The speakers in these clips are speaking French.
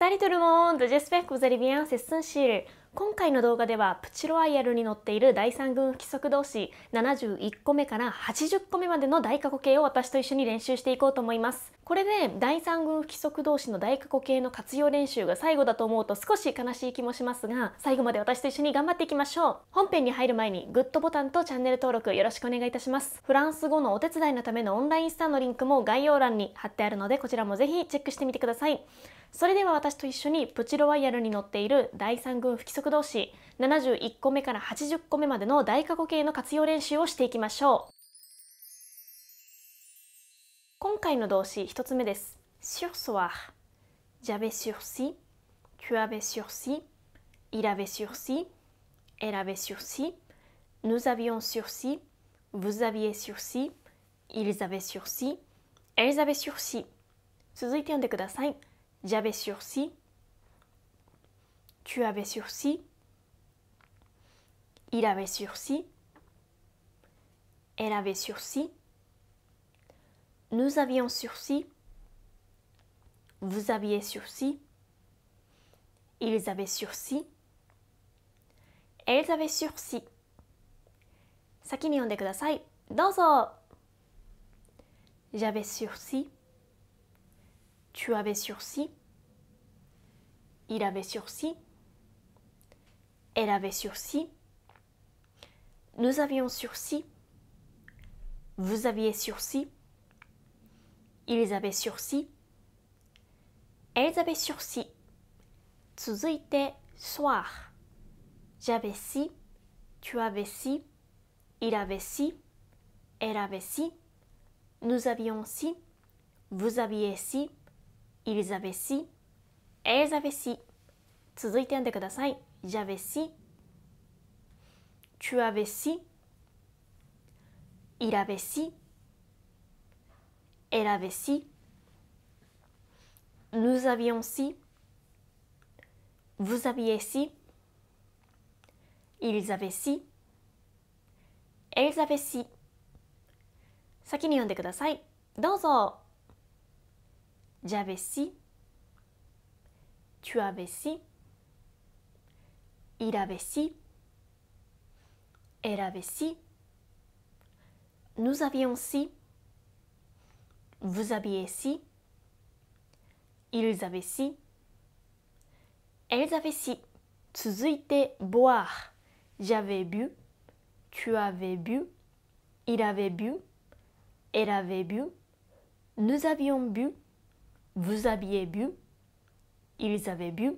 Salut tout le monde! J'espère que vous allez bien, c'est Sunshil。今回の動画ではプチロワイヤルに載っている第3群不規則動詞71個目から80個目までの大過去形を私と一緒に練習していこうと思います。これで第3群不規則動詞の大過去形の活用練習が最後だと思うと少し悲しい気もしますが、最後まで私と一緒に頑張っていきましょう。本編に入る前にグッドボタンとチャンネル登録よろしくお願いいたします。フランス語のお手伝いのためのオンラインスタのリンクも概要欄に貼ってあるので、こちらもぜひチェックしてみてください。それでは私と一緒にプチロワイヤルに載っている第3群不規則動詞71個目から80個目までの大過去形の活用練習をしていきましょう。今回の動詞1つ目です。sursoir。j'avais sursi、tu avais sursi、il avait sursi、elle avait sursi、nous avions sursi、vous aviez sursi、ils avaient sursi、elles avaient sursi。続いて読んでください。J'avais sursi, tu avais sursi, il avait sursi, elle avait sursi, nous avions sursi, vous aviez sursi, ils avaient sursi, elles avaient sursi。先に読んでください。どうぞ。J'avais sursi, tu avais sursi, il avait sursi, elle avait sursi, nous avions sursi, vous aviez sursi, ils avaient sursi, elles avaient sursi。続いて soir。j'avais si, tu avais si, il avait si, elle avait si, nous avions si, vous aviez si, ils avaient si, elles avaient si。続いて読んでください。j'avais si, tu avais si, il avait si, elle avait si, nous avions si, vous aviez si, ils avaient si, elles avaient si。先に読んでください。どうぞ。j'avais si, tu avais si, il avait si, elle avait si, nous avions si, vous aviez si, ils avaient si, elles avaient si。続いて boire。j'avais bu, tu avais bu, il avait bu, elle avait bu, nous avions bu, vous aviez bu, ils avaient bu,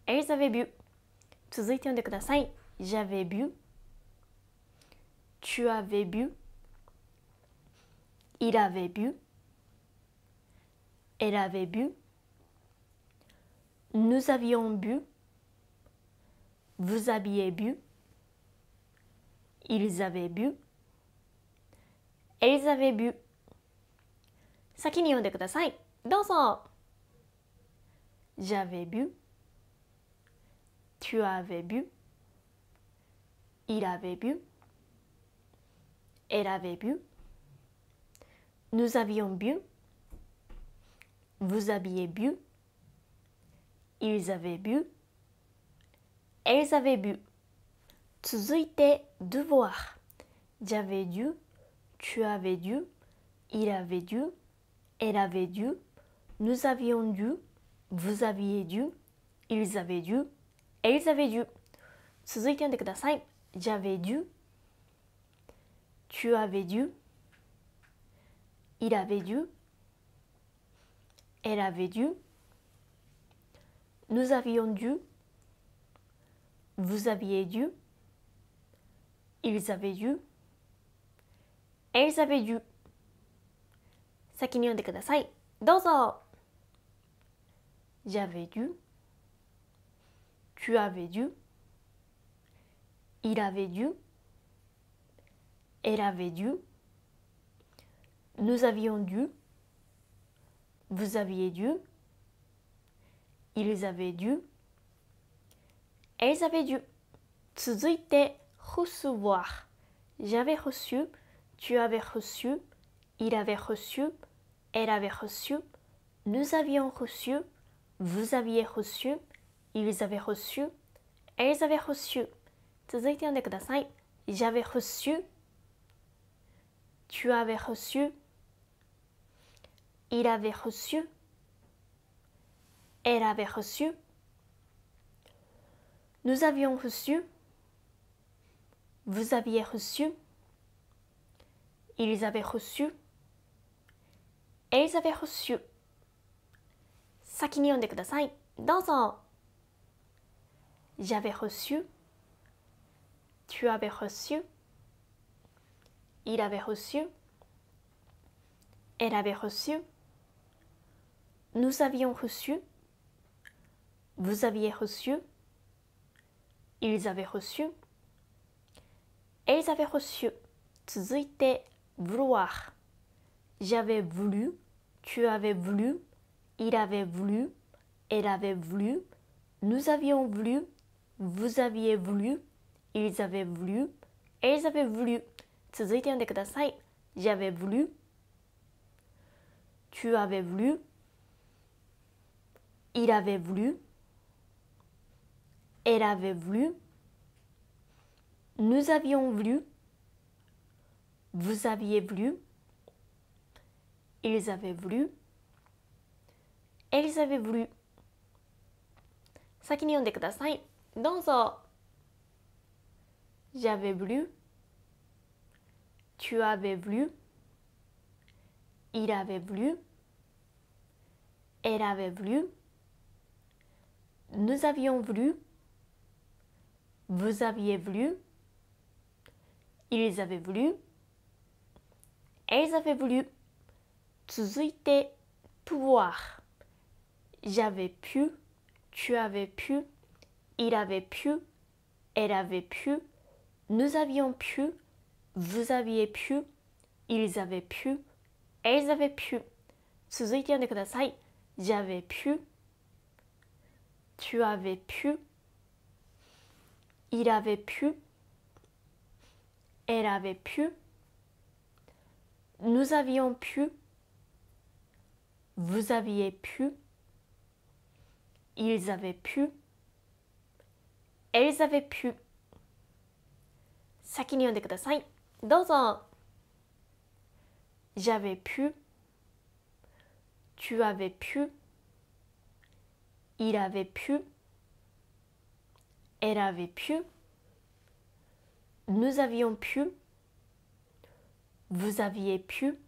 elles avaient bu。続いて読んでください。j'avais bu, tu avais bu, il avait bu, elle avait bu, nous avions bu, vous aviez bu, ils avaient bu, elles avaient bu。先に読んでください。どうぞ。j'avais bu, tu avais bu, il avait bu, elle avait bu, nous avions bu, vous aviez bu, ils avaient bu, elles avaient bu。続いて devoir。j'avais dû, tu avais dû, il avait dû, elle avait dû, nous avions dû, vous aviez dû, ils avaient dû, elles avaient dû。続いて読んでください。j'avais dû, tu avais dû, il avait dû, elle avait dû, nous avions dû, vous aviez dû, ils avaient dû, elles avaient dû。先に読んでください。どうぞ。j'avais dû, tu avais dû, il avait dû, elle avait dû, nous avions dû, vous aviez dû, ils avaient dû, elles avaient dû。続いて recevoir。j'avais reçu, tu avais reçu, il avait reçu, elle avait reçu, nous avions reçu, Vous aviez reçu. Ils avaient reçu. Elles avaient reçu. 続いて読んでください。J'avais reçu. Tu avais reçu. Il avait reçu. Elle avait reçu. Nous avions reçu. Vous aviez reçu. Ils avaient reçu. Elles avaient reçu. 先に読んでください。どうぞ。J'avais reçu. Tu avais reçu. Il avait reçu. Elle avait reçu. Nous avions reçu. Vous aviez reçu. Ils avaient reçu. Elles avaient reçu. 続いて vouloir. J'avais voulu. Tu avais voulu. Il avait voulu. Elle avait voulu. Nous avions voulu. Vous aviez voulu. Ils avaient voulu. Elles avaient voulu. 続いて読んでください。J'avais voulu. Tu avais voulu. Il avait voulu. Elle avait voulu. Nous avions voulu. Vous aviez voulu. Ils avaient voulu. Elles avaient voulu. 先に読んでください。どうぞ。J'avais voulu. Tu avais voulu. Il avait voulu. Elle avait voulu. Nous avions voulu. Vous aviez voulu. Ils avaient voulu. Elles avaient voulu. 続いて pouvoir. J'avais pu. Tu avais pu. Il avait pu. Elle avait pu. Nous avions pu. Vous aviez pu. Ils avaient pu. Elles avaient pu. 続いて読んでください。J'avais pu. Tu avais pu. Il avait pu. Elle avait pu. Nous avions pu. Vous aviez pu. Ils avaient pu. Elles avaient pu. 先に読んでください。どうぞ。J'avais pu. Tu avais pu. Il avait pu. Elle avait pu. Nous avions pu. Vous aviez pu.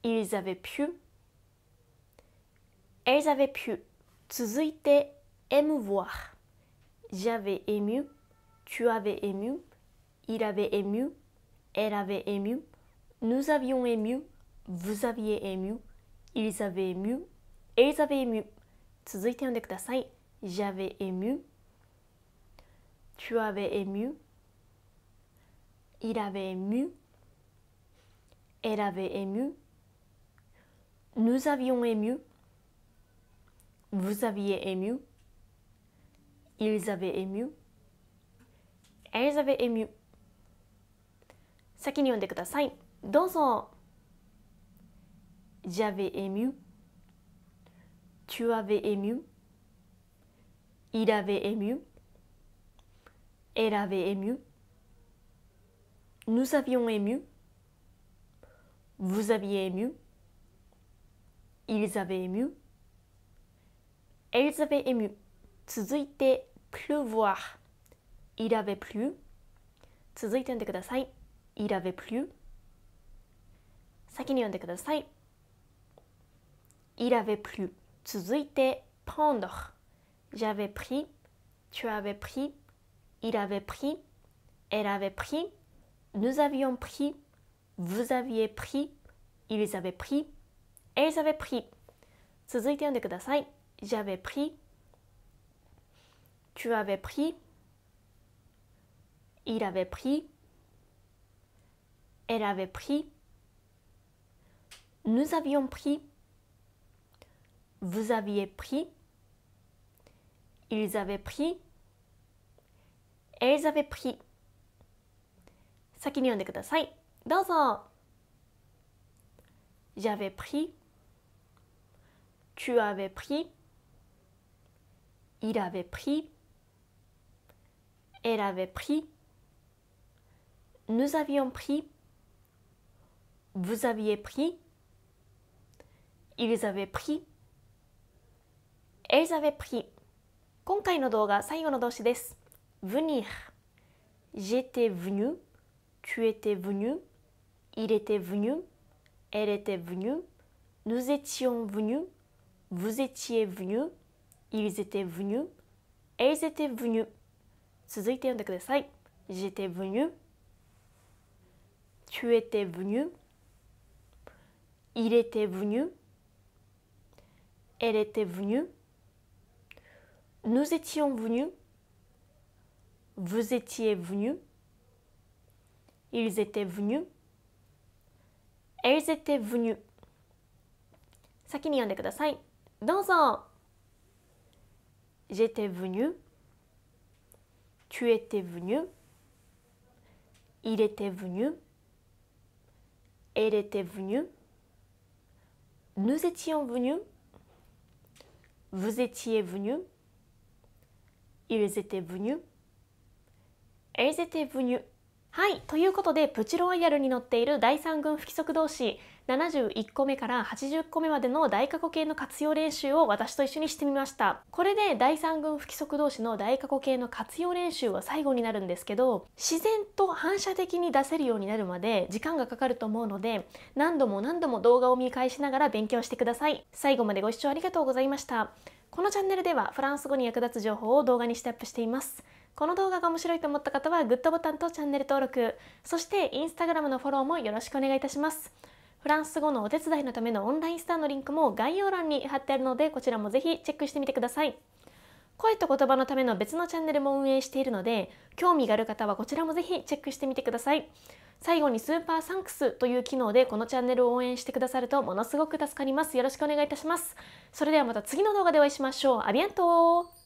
Ils avaient pu. Elles avaient pu. 続いて émouvoir. J'avais ému. Tu avais ému. Il avait ému. Elle avait ému. Nous avions ému. Vous aviez ému. Ils avaient ému. Elles avaient ému. 続いて読んでください。J'avais ému. Tu avais ému. Il avait ému. Elle avait ému. Nous avions ému. Vous aviez ému. Ils avaient ému. Elles avaient ému. 先に読んでください。どうぞ。J'avais ému. Tu avais ému. Il avait ému. Elle avait ému. Nous avions ému. Vous aviez ému. Ils avaient ému. Elles avaient ému. 続いて pleuvoir. Il avait plu. 続いて読んでください。Il avait plu. 先に読んでください。Il avait plu. 続いて prendre. J'avais pris. Tu avais pris. Il avait pris. Elle avait pris. Nous avions pris. Vous aviez pris. Ils avaient pris. Elles avaient pris. 続いて読んでください。J'avais pris. Tu avais pris. Il avait pris. Elle avait pris. Nous avions pris. Vous aviez pris. Ils avaient pris. Elles avaient pris. 先に読んでください。どうぞ。J'avais pris. Tu avais pris. Il avait pris. Elle avait pris. Nous avions pris. Vous aviez pris. Ils avaient pris. Elles avaient pris。今回の動画、最後の動詞です。venir。J'étais venu. Tu étais venu. Il était venu. Elle était venue. Nous étions venus. Vous étiez venus. Ils étaient venus. Elles étaient venues。続いて読んでください。J'étais venu. Tu étais venu. Il était venu. Elle était venue. Nous étions venus. Vous étiez venus. Ils étaient venus. Elles étaient venues。先に読んでください。どうぞ。J'étais venu. Tu étais venu. Il était venu. Elle était venue. Nous étions venus. Vous étiez venus. Ils étaient venus. Elles étaient venues。はい、ということでプチロワイヤルに載っている第3群不規則動詞71個目から80個目までの大過去形の活用練習を私と一緒にしてみました。これで第3群不規則動詞の大過去形の活用練習は最後になるんですけど、自然と反射的に出せるようになるまで時間がかかると思うので、何度も何度も動画を見返しながら勉強してください。最後までご視聴ありがとうございました。このチャンネルではフランス語に役立つ情報を動画にしてアップしています。この動画が面白いと思った方はグッドボタンとチャンネル登録、そしてインスタグラムのフォローもよろしくお願いいたします。フランス語のお手伝いのためのオンラインスターのリンクも概要欄に貼ってあるので、こちらもぜひチェックしてみてください。声と言葉のための別のチャンネルも運営しているので、興味がある方はこちらもぜひチェックしてみてください。最後にスーパーサンクスという機能でこのチャンネルを応援してくださるとものすごく助かります。よろしくお願いいたします。それではまた次の動画でお会いしましょう。アビアントー。